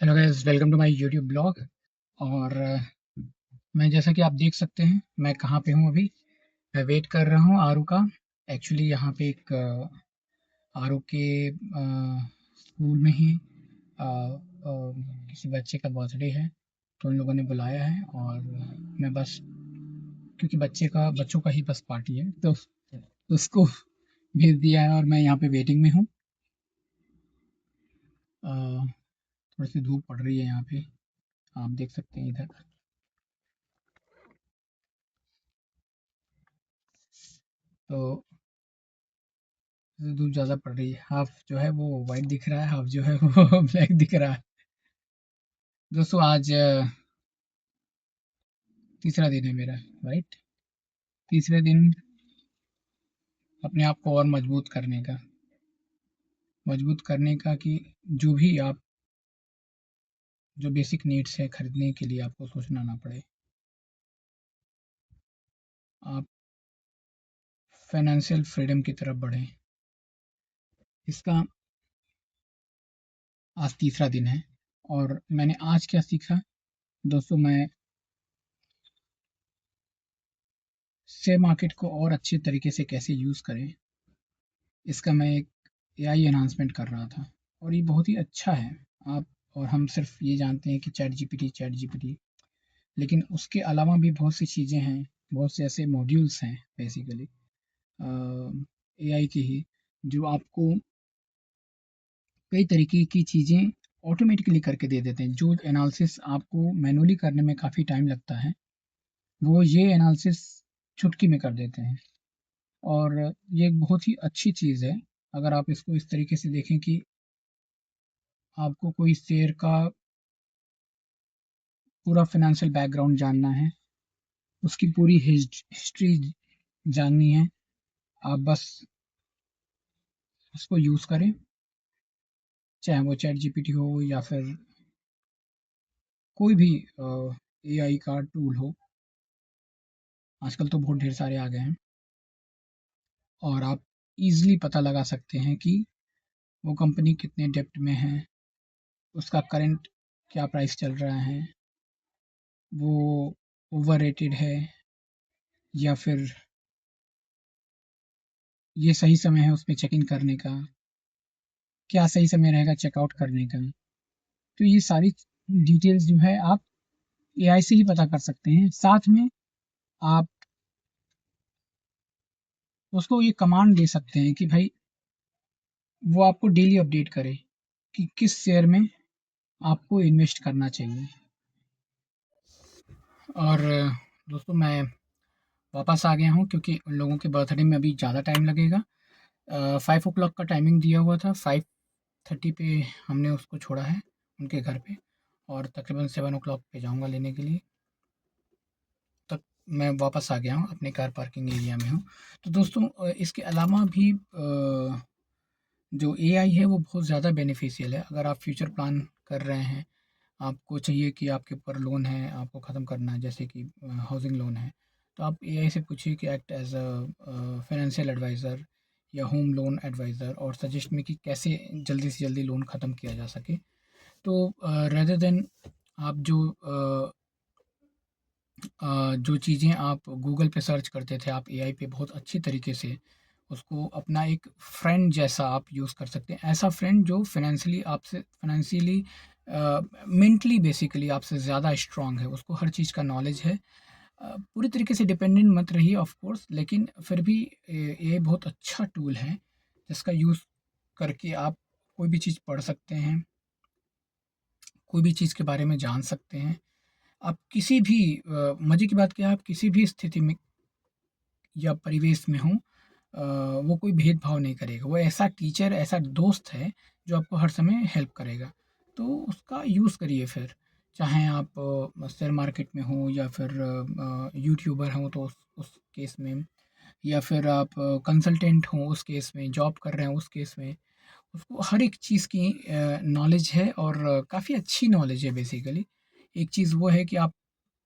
Hello guys, welcome to my YouTube blog. और मैं जैसा कि आप देख सकते हैं मैं कहाँ पे हूँ अभी। मैं वेट कर रहा हूँ आरू का। एक्चुअली यहाँ पे एक आरू के स्कूल में ही किसी बच्चे का बर्थडे है, तो उन लोगों ने बुलाया है। और मैं बस, क्योंकि बच्चों का ही बस पार्टी है, तो उसको भेज दिया है और मैं यहाँ पे वेटिंग में हूँ। थोड़ी सी धूप पड़ रही है यहाँ पे, आप देख सकते हैं इधर। तो धूप ज़्यादा पड़ रही है, हाफ जो है वो वाइट दिख रहा है, हाफ जो है वो ब्लैक दिख रहा है। दोस्तों आज तीसरा दिन है मेरा, राइट। तीसरे दिन अपने आप को और मजबूत करने का कि जो भी आप, जो बेसिक नीड्स है खरीदने के लिए आपको सोचना ना पड़े। आप फाइनेंशियल फ्रीडम की तरफ बढ़ें। इसका आज तीसरा दिन है और मैंने आज क्या सीखा। दोस्तों, मैं शेयर मार्केट को और अच्छे तरीके से कैसे यूज़ करें, इसका मैं एक एआई एनहांसमेंट कर रहा था और ये बहुत ही अच्छा है। आप और हम सिर्फ ये जानते हैं कि चैट जीपीटी, लेकिन उसके अलावा भी बहुत सी चीज़ें हैं, बहुत से ऐसे मॉड्यूल्स हैं बेसिकली एआई के ही, जो आपको कई तरीके की चीज़ें ऑटोमेटिकली करके दे देते हैं। जो एनालिसिस आपको मैनुअली करने में काफ़ी टाइम लगता है, वो ये एनालिसिस चुटकी में कर देते हैं। और ये एक बहुत ही अच्छी चीज़ है अगर आप इसको इस तरीके से देखें कि आपको कोई शेयर का पूरा फाइनेंशियल बैकग्राउंड जानना है, उसकी पूरी हिस्ट्री जाननी है। आप बस उसको यूज़ करें, चाहे वो चैट जीपीटी हो या फिर कोई भी एआई का टूल हो। आजकल तो बहुत ढेर सारे आ गए हैं और आप इजीली पता लगा सकते हैं कि वो कंपनी कितने डेप्ट में है, उसका करंट क्या प्राइस चल रहा है, वो ओवररेटेड है या फिर ये सही समय है उसमें चेक इन करने का, क्या सही समय रहेगा चेकआउट करने का। तो ये सारी डिटेल्स जो है आप एआई से ही पता कर सकते हैं। साथ में आप उसको ये कमांड दे सकते हैं कि भाई वो आपको डेली अपडेट करे कि किस शेयर में आपको इन्वेस्ट करना चाहिए। और दोस्तों, मैं वापस आ गया हूँ क्योंकि उन लोगों के बर्थडे में अभी ज़्यादा टाइम लगेगा। 5 o'clock का टाइमिंग दिया हुआ था, 5:30 पे हमने उसको छोड़ा है उनके घर पे, और तकरीबन 7 o'clock पे जाऊँगा लेने के लिए। तक मैं वापस आ गया हूँ, अपने कार पार्किंग एरिया में हूँ। तो दोस्तों, इसके अलावा भी जो एआई है वो बहुत ज़्यादा बेनिफिशियल है। अगर आप फ्यूचर प्लान कर रहे हैं, आपको चाहिए कि आपके ऊपर लोन है, आपको ख़त्म करना है, जैसे कि हाउसिंग लोन है, तो आप एआई से पूछिए कि एक्ट एज़ फाइनेंशियल एडवाइज़र या होम लोन एडवाइज़र, और सजेस्ट में कि कैसे जल्दी से जल्दी लोन ख़त्म किया जा सके। तो रेदर देन आप जो चीज़ें आप गूगल पे सर्च करते थे, आप एआई पे बहुत अच्छी तरीके से उसको अपना एक फ्रेंड जैसा आप यूज़ कर सकते हैं। ऐसा फ्रेंड जो फाइनेंशियली मेंटली बेसिकली आपसे ज़्यादा स्ट्रांग है, उसको हर चीज़ का नॉलेज है। पूरी तरीके से डिपेंडेंट मत रहिए ऑफ कोर्स, लेकिन फिर भी ये बहुत अच्छा टूल है जिसका यूज़ करके आप कोई भी चीज़ पढ़ सकते हैं, कोई भी चीज़ के बारे में जान सकते हैं। आप किसी भी मज़े की बात क्या है, आप किसी भी स्थिति में या परिवेश में हों, वो कोई भेदभाव नहीं करेगा। वो ऐसा टीचर, ऐसा दोस्त है जो आपको हर समय हेल्प करेगा। तो उसका यूज़ करिए फिर। चाहे आप शेयर मार्केट में हो या फिर यूट्यूबर हों तो उस केस में, या फिर आप कंसल्टेंट हों उस केस में, जॉब कर रहे हैं उस केस में। उसको हर एक चीज़ की नॉलेज है और काफ़ी अच्छी नॉलेज है बेसिकली। एक चीज़ वो है कि आप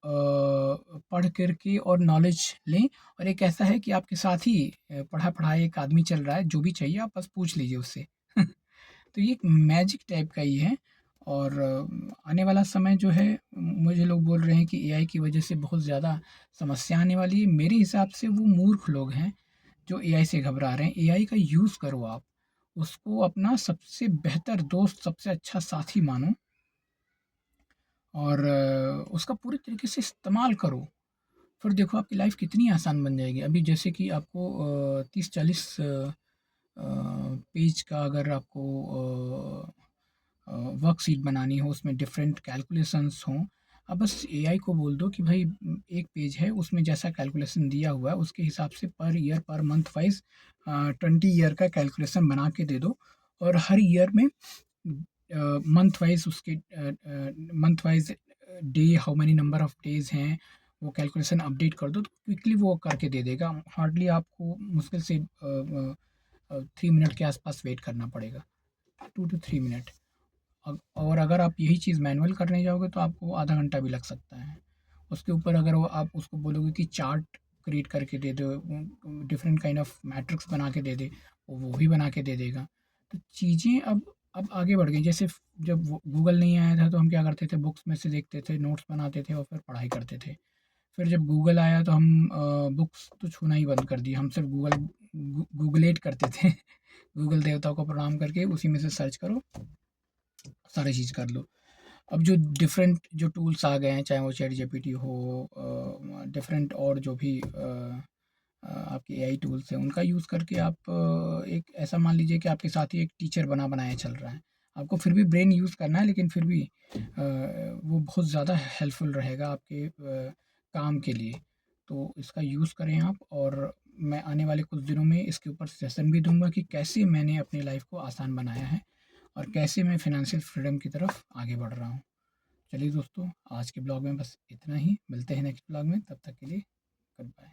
पढ़ कर के और नॉलेज लें, और एक ऐसा है कि आपके साथ ही पढ़ा-पढ़ाया एक आदमी चल रहा है, जो भी चाहिए आप बस पूछ लीजिए उससे। तो ये एक मैजिक टाइप का ही है। और आने वाला समय जो है, मुझे लोग बोल रहे हैं कि एआई की वजह से बहुत ज़्यादा समस्या आने वाली है। मेरे हिसाब से वो मूर्ख लोग हैं जो एआई से घबरा रहे हैं। एआई का यूज़ करो आप, उसको अपना सबसे बेहतर दोस्त, सबसे अच्छा साथी मानो और उसका पूरी तरीके से इस्तेमाल करो। फिर देखो आपकी लाइफ़ कितनी आसान बन जाएगी। अभी जैसे कि आपको 30-40 पेज का अगर आपको वर्कशीट बनानी हो, उसमें डिफरेंट कैलकुलेशंस हों, आप बस एआई को बोल दो कि भाई एक पेज है, उसमें जैसा कैलकुलेशन दिया हुआ है उसके हिसाब से per year, per month wise 20 year का कैलकुलेशन बना के दे दो और हर ईयर में मंथ वाइज़ उसके month wise day, how many number of days हैं, वो कैलकुलेशन अपडेट कर दो तो क्विकली वो करके दे देगा। हार्डली आपको मुश्किल से 3 मिनट के आसपास वेट करना पड़ेगा, 2 टू 3 मिनट। और अगर आप यही चीज़ मैनुअल करने जाओगे तो आपको आधा घंटा भी लग सकता है। उसके ऊपर अगर वो आप उसको बोलोगे कि चार्ट क्रिएट करके दे दो, डिफरेंट काइंड ऑफ मैट्रिक्स बना के दे दे, वो भी बना के दे देगा। तो चीज़ें अब आगे बढ़ गई। जैसे जब वो गूगल नहीं आया था तो हम क्या करते थे, बुक्स में से देखते थे, नोट्स बनाते थे और फिर पढ़ाई करते थे। फिर जब गूगल आया तो हम बुक्स तो छूना ही बंद कर दिया। हम सिर्फ गूगलेट करते थे। गूगल देवता को प्रणाम करके उसी में से सर्च करो, सारी चीज़ कर लो। अब जो डिफरेंट जो टूल्स आ गए हैं, चाहे वो चैट जीपीटी हो, डिफरेंट और जो भी आपके एआई टूल्स हैं, उनका यूज़ करके आप एक ऐसा मान लीजिए कि आपके साथ ही एक टीचर बना बनाया चल रहा है। आपको फिर भी ब्रेन यूज़ करना है, लेकिन फिर भी वो बहुत ज़्यादा हेल्पफुल रहेगा आपके काम के लिए। तो इसका यूज़ करें आप, और मैं आने वाले कुछ दिनों में इसके ऊपर सेशन भी दूँगा कि कैसे मैंने अपनी लाइफ़ को आसान बनाया है और कैसे मैं फ़ाइनेंशियल फ्रीडम की तरफ आगे बढ़ रहा हूँ। चलिए दोस्तों, आज के ब्लॉग में बस इतना ही। मिलते हैं नेक्स्ट ब्लॉग में, तब तक के लिए गुड बाय।